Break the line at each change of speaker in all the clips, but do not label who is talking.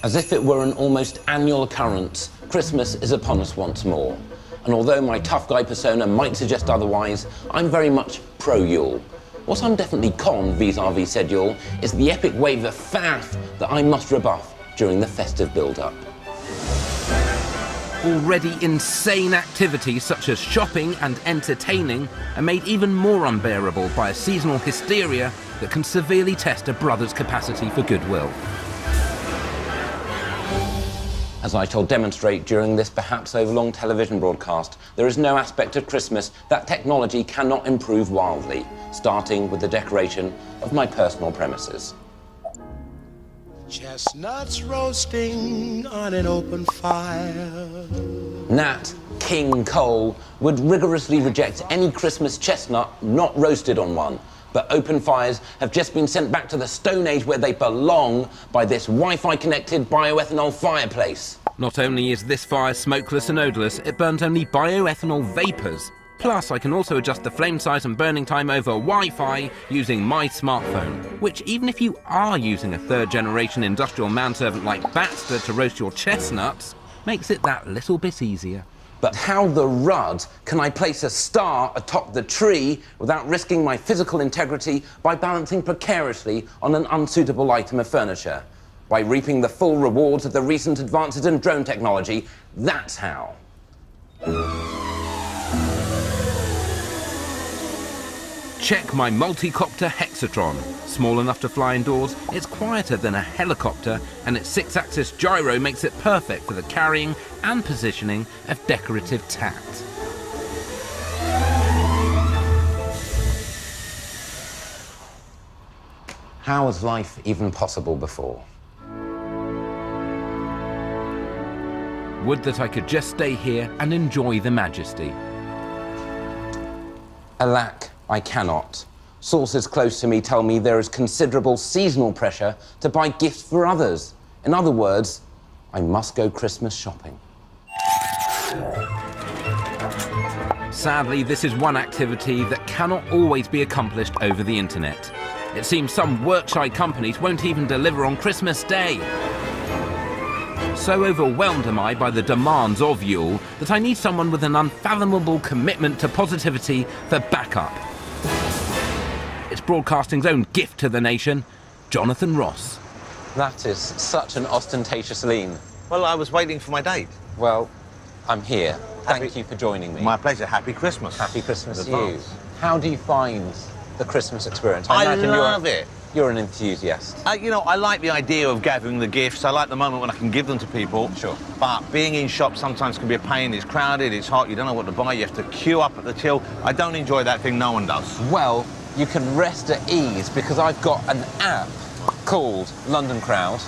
As if it were an almost annual occurrence, Christmas is upon us once more. And although my tough guy persona might suggest otherwise, I'm very much pro-Yule. What I'm definitely con vis-a-vis said Yule is the epic wave of faff that I must rebuff during the festive build-up.
Already insane activities such as shopping and entertaining are made even more unbearable by a seasonal hysteria that can severely test a brother's capacity for goodwill.
As I shall demonstrate during this perhaps overlong television broadcast, there is no aspect of Christmas that technology cannot improve wildly, starting with the decoration of my personal premises.
Chestnuts roasting on an open fire.
Nat King Cole would rigorously reject any Christmas chestnut not roasted on one. But open fires have just been sent back to the Stone Age where they belong by this Wi-Fi connected bioethanol fireplace.
Not only is this fire smokeless and odourless, it burns only bioethanol vapours. Plus, I can also adjust the flame size and burning time over Wi-Fi using my smartphone, which, even if you are using a third-generation industrial manservant like Baxter to roast your chestnuts, makes it that little bit easier.
But how the rud can I place a star atop the tree without risking my physical integrity by balancing precariously on an unsuitable item of furniture? By reaping the full rewards of the recent advances in drone technology, that's how.
Check my multi-copter Hexatron. Small enough to fly indoors, it's quieter than a helicopter, and its 6-axis gyro makes it perfect for the carrying and positioning of decorative tact.
How was life even possible before?
Would that I could just stay here and enjoy the majesty.
Alack, I cannot. Sources close to me tell me there is considerable seasonal pressure to buy gifts for others. In other words, I must go Christmas shopping.
Sadly, this is one activity that cannot always be accomplished over the internet. It seems some work-shy companies won't even deliver on Christmas Day. So overwhelmed am I by the demands of Yule that I need someone with an unfathomable commitment to positivity for backup. It's broadcasting's own gift to the nation, Jonathan Ross.
That is such an ostentatious lean.
Well, I was waiting for my date.
Well, I'm here. Thank you for joining me.
My pleasure. Happy Christmas.
Happy Christmas to
In
you.
advance.
How do you find the Christmas experience?
I
imagine
love it.
You're an enthusiast.
You know, I like the idea of gathering the gifts. I like the moment when I can give them to people.
Sure.
But being in shops sometimes can be a pain. It's crowded, it's hot, you don't know what to buy, you have to queue up at the till. I don't enjoy that thing, no one does.
Well, you can rest at ease because I've got an app called London Crowd.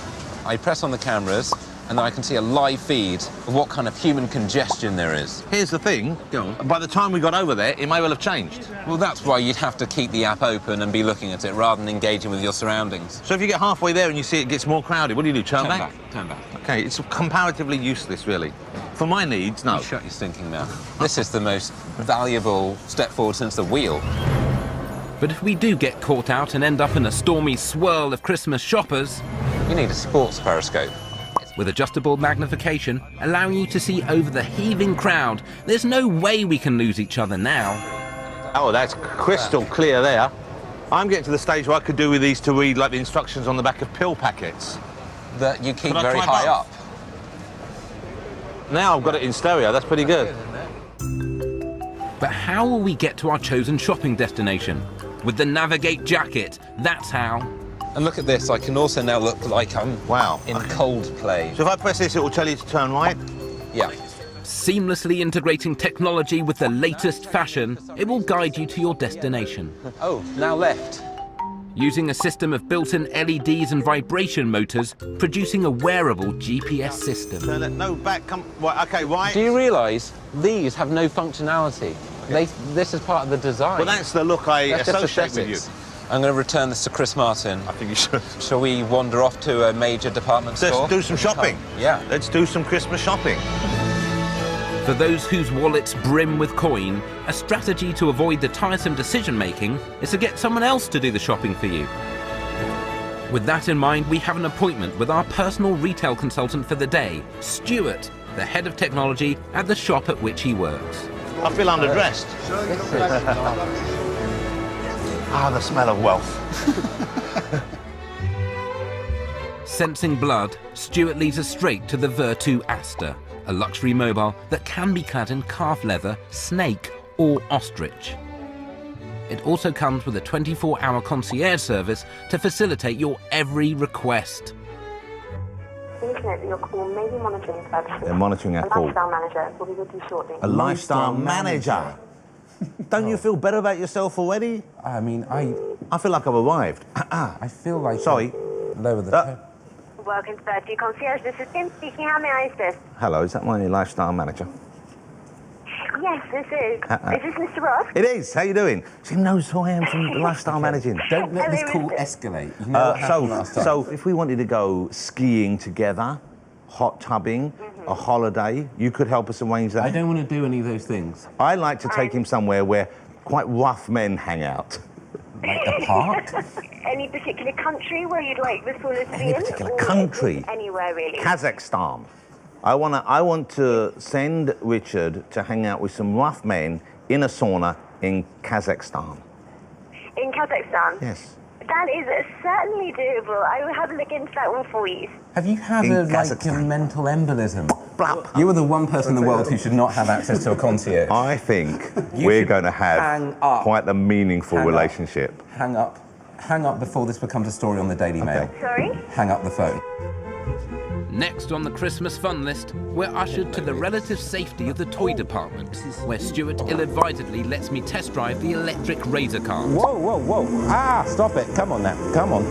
I press on the cameras and then I can see a live feed of what kind of human congestion there is.
Here's the thing.
Go on.
By the time we got over there, it may well have changed.
Well, that's why you'd have to keep the app open and be looking at it rather than engaging with your surroundings.
So if you get halfway there and you see it gets more crowded, what do? Turn back?
Turn back.
Okay, it's comparatively useless, really. For my needs, no.
You shut your stinking mouth. This is the most valuable step forward since the wheel.
But if we do get caught out and end up in a stormy swirl of Christmas shoppers,
You need a sports periscope.
with adjustable magnification, allowing you to see over the heaving crowd, there's no way we can lose each other now.
Oh, that's crystal clear there. I'm getting to the stage where I could do with these to read like the instructions on the back of pill packets.
That you keep
Can I
very
try
high
both?
up.
Now I've got it in stereo, that's pretty good.
But how will we get to our chosen shopping destination? With the Navigate jacket, that's how.
And look at this, I can also now look like I'm
Wow.
in Coldplay.
So if I press this, it will tell you to turn right.
Yeah.
Seamlessly integrating technology with the latest fashion, it will guide you to your destination.
Oh, now left.
Using a system of built-in LEDs and vibration motors, producing a wearable GPS system.
Turn it, no, back, come, right, okay, right.
Do you realise these have no functionality? This is part of the design.
Well, that's the look I
That's just
associate with you.
aesthetics. I'm going to return this to Chris Martin.
I think you should.
Shall we wander off to a major department store?
Let's do some shopping.
Yeah.
Let's do some Christmas shopping.
For those whose wallets brim with coin, a strategy to avoid the tiresome decision-making is to get someone else to do the shopping for you. With that in mind, we have an appointment with our personal retail consultant for the day, Stuart, the head of technology at the shop at which he works.
I feel underdressed. The smell of wealth.
Sensing blood, Stuart leads us straight to the Virtu Aster, a luxury mobile that can be clad in calf leather, snake or ostrich. It also comes with a 24-hour concierge service to facilitate your every request.
Please note that your call may be monitoring purposes.
They're monitoring our
A
call.
lifestyle manager will be with you shortly.
A lifestyle manager. Don't you feel better about yourself already?
I mean,
I feel like I've arrived.
I feel like...
Sorry.
Lower the tone.
Welcome to Virtu Concierge. This is Kim speaking. How may I assist?
Hello, is that my lifestyle manager?
Yes, this is. Is this Mr. Ross?
It is. How you doing? She knows who I am from the lifestyle managing.
Don't let this call escalate. You know what happened last time.
So if we wanted to go skiing together, hot tubbing, a holiday, you could help us arrange that.
I don't want to do any of those things.
I like to take him somewhere where quite rough men hang out.
Like a park?
Any particular country where you'd like this all to be
Any
in?
particular
Or
country?
Anywhere, really.
Kazakhstan. I want to send Richard to hang out with some rough men in a sauna in Kazakhstan.
In Kazakhstan?
Yes.
That is certainly doable. I will have a look into that one for you.
Have you had
In
a
Kazakhstan.
mental embolism?
Blap.
You are the one person in the world who should not have access to a concierge.
I think
You
we're
should
going to
hang
have
up.
quite a meaningful
Hang up.
relationship.
Hang up. Hang up before this becomes a story on the Daily Mail.
Sorry?
Hang up the phone.
Next on the Christmas fun list, we're ushered to the relative safety of the toy department, where Stuart ill-advisedly lets me test drive the electric razor cart.
Whoa, whoa, whoa. Stop it. Come on now. Come on.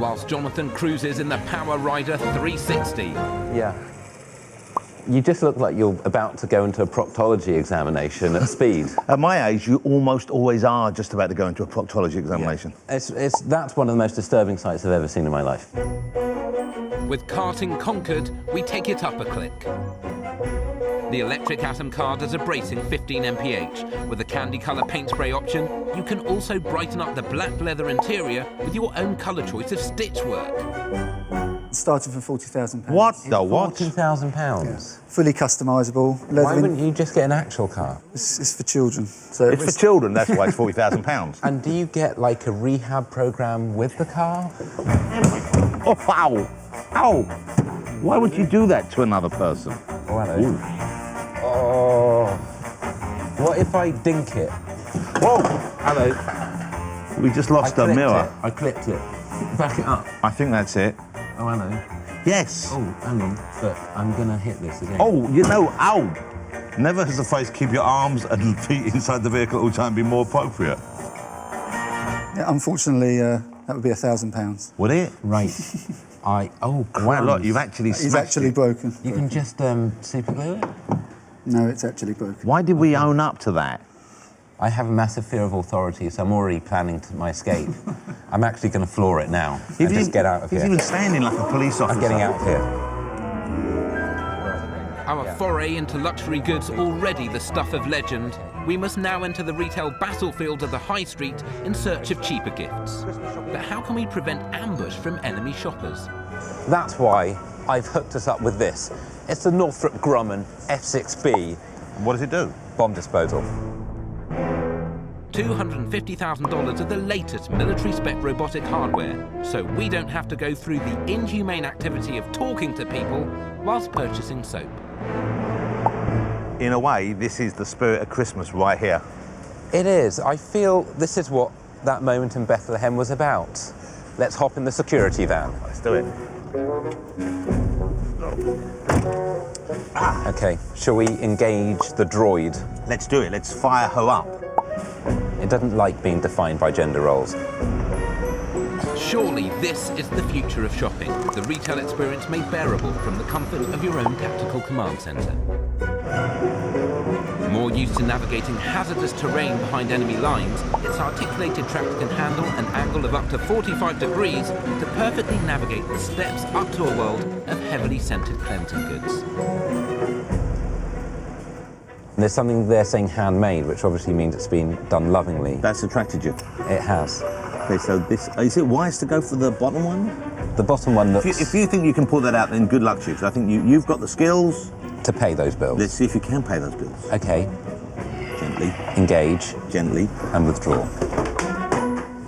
Whilst Jonathan cruises in the Power Rider 360.
Yeah. You just look like you're about to go into a proctology examination at speed.
At my age, you almost always are just about to go into a proctology examination.
That's one of the most disturbing sights I've ever seen in my life.
With karting conquered, we take it up a click. The electric atom car does a bracing 15 mph. With a candy colour paint spray option, you can also brighten up the black leather interior with your own colour choice of stitchwork.
Starting from £40,000.
What the what?
£40,000.
Fully customisable. Leather
Why wouldn't you just get an actual car?
It's for children. So
It's for children, that's why it's £40,000.
And do you get like a rehab program with the car?
Oh, ow! Ow! Why would you do that to another person?
Oh, hello. Oh. What if I dink it?
Whoa! Hello. We just lost a mirror.
I clipped it. Back it up.
I think that's it.
Oh, hello.
Yes.
Oh, hang on. But I'm gonna hit this again.
Oh, you know, ow! Never has the phrase keep your arms and feet inside the vehicle at all time be more appropriate.
Yeah, unfortunately, that would be £1,000.
Would it?
Right. Oh,
Wow, look, you've actually
It's
smashed
actually
Oh,
it.
broken.
You can just super glue it?
No, it's actually broken.
Why did we own up to that?
I have a massive fear of authority, so I'm already planning my escape. I'm actually going to floor it now and just get out of
He's
here.
even standing like a police officer.
I'm getting out of here.
Our foray into luxury goods already the stuff of legend, we must now enter the retail battlefield of the high street in search of cheaper gifts. But how can we prevent ambush from enemy shoppers?
That's why I've hooked us up with this. It's the Northrop Grumman F6B
What does it do?
bomb disposal.
$250,000 of the latest military-spec robotic hardware, so we don't have to go through the inhumane activity of talking to people whilst purchasing soap.
In a way, this is the spirit of Christmas right here.
It is. I feel this is what that moment in Bethlehem was about. Let's hop in the security van.
Let's do it.
Okay, shall we engage the droid?
Let's do it. Let's fire her up.
It doesn't like being defined by gender roles.
Surely this is the future of shopping, the retail experience made bearable from the comfort of your own tactical command centre. More used to navigating hazardous terrain behind enemy lines, its articulated tractor can handle an angle of up to 45 degrees to perfectly navigate the steps up to a world of heavily scented cleansing goods.
There's something there saying handmade, which obviously means it's been done lovingly.
That's attracted you.
It has.
Okay, so this is it wise to go for the bottom one?
The bottom one looks
If you think you can pull that out, then good luck to you. Because I think you've got the skills.
to pay those bills.
Let's see if you can pay those bills.
Okay,
Gently,
engage
gently.
and withdraw.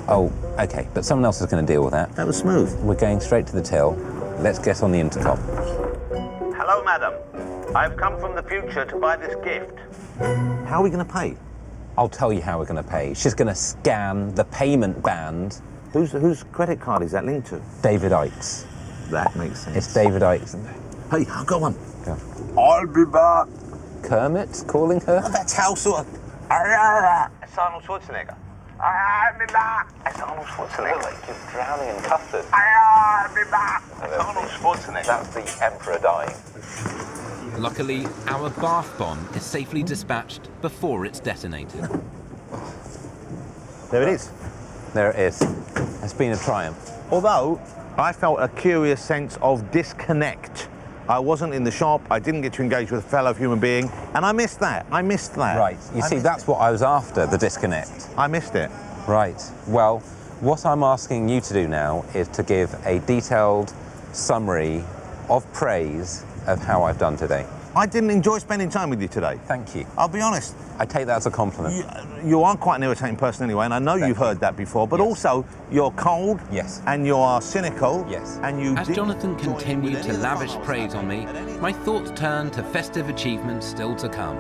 Oh, okay, but someone else is going to deal with that.
That was smooth.
We're going straight to the till. Let's get on the intercom.
Hello, madam. I've come from the future to buy this gift. How are we going to pay?
I'll tell you how we're going to pay. She's going to scan the payment band.
Whose credit card is that linked to?
David Icke's.
That makes sense.
It's David Icke's.
Hey, I'll go on.
Go.
I'll be back.
Kermit's calling her?
That's how sort of. It's Arnold Schwarzenegger. I'll be back. It's Arnold Schwarzenegger.
Like you're drowning in custard.
I'll be back. It's Arnold Schwarzenegger.
That's the Emperor dying.
Luckily, our bath bomb is safely dispatched before it's detonated.
There it is.
There it is. It's been a triumph.
Although I felt a curious sense of disconnect. I wasn't in the shop. I didn't get to engage with a fellow human being, and I missed that. I missed that.
Right. You see, that's what I was after, the disconnect.
I missed it.
Right. Well, what I'm asking you to do now is to give a detailed summary of praise of how I've done today.
I didn't enjoy spending time with you today.
Thank you.
I'll be honest.
I take that as a compliment.
You are quite an irritating person anyway, and I know you've heard that before, but
Yes.
also you're cold.
Yes.
And you are cynical.
Yes.
And you
As
didn't
Jonathan
join in
continued
with
to
any of the
lavish
fun I was
praise on
having
me,
at any
my thoughts turned to festive achievements still to come.